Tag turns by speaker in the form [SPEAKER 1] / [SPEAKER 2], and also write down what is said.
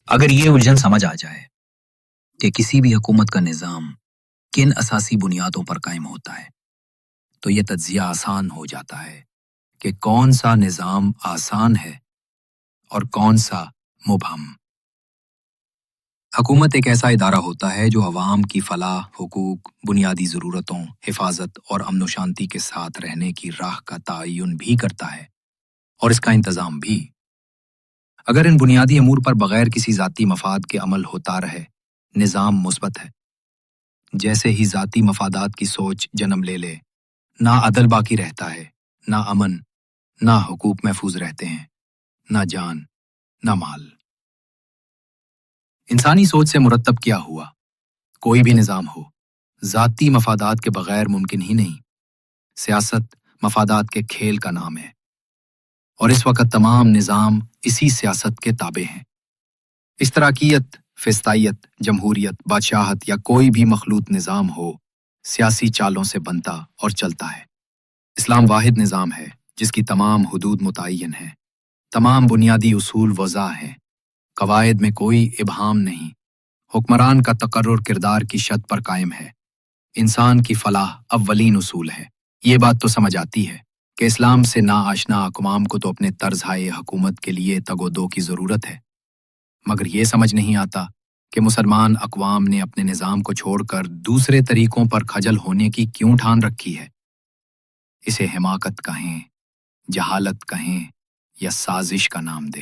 [SPEAKER 1] اگر یہ الجھن سمجھ آ جائے کہ کسی بھی حکومت کا نظام کن اساسی بنیادوں پر قائم ہوتا ہے تو یہ تجزیہ آسان ہو جاتا ہے کہ کون سا نظام آسان ہے اور کون سا مبہم۔ حکومت ایک ایسا ادارہ ہوتا ہے جو عوام کی فلاح، حقوق، بنیادی ضرورتوں، حفاظت اور امن و شانتی کے ساتھ رہنے کی راہ کا تعین بھی کرتا ہے اور اس کا انتظام بھی۔ اگر ان بنیادی امور پر بغیر کسی ذاتی مفاد کے عمل ہوتا رہے، نظام مثبت ہے۔ جیسے ہی ذاتی مفادات کی سوچ جنم لے لے، نہ عدل باقی رہتا ہے، نہ امن، نہ حقوق محفوظ رہتے ہیں، نہ جان، نہ مال۔ انسانی سوچ سے مرتب کیا ہوا کوئی بھی نظام ہو، ذاتی مفادات کے بغیر ممکن ہی نہیں۔ سیاست مفادات کے کھیل کا نام ہے، اور اس وقت تمام نظام اسی سیاست کے تابع ہیں۔ اشتراکیت، فسطائیت، جمہوریت، بادشاہت یا کوئی بھی مخلوط نظام ہو، سیاسی چالوں سے بنتا اور چلتا ہے۔ اسلام واحد نظام ہے جس کی تمام حدود متعین ہیں، تمام بنیادی اصول وضع ہیں، قواعد میں کوئی ابہام نہیں، حکمران کا تقرر کردار کی شرط پر قائم ہے، انسان کی فلاح اولین اصول ہے۔ یہ بات تو سمجھ آتی ہے کہ اسلام سے ناآشنا اقوام کو تو اپنے طرزۂ حکومت کے لیے تگ و دو کی ضرورت ہے، مگر یہ سمجھ نہیں آتا کہ مسلمان اقوام نے اپنے نظام کو چھوڑ کر دوسرے طریقوں پر خجل ہونے کی کیوں ٹھان رکھی ہے۔ اسے حماقت کہیں، جہالت کہیں یا سازش کا نام دے۔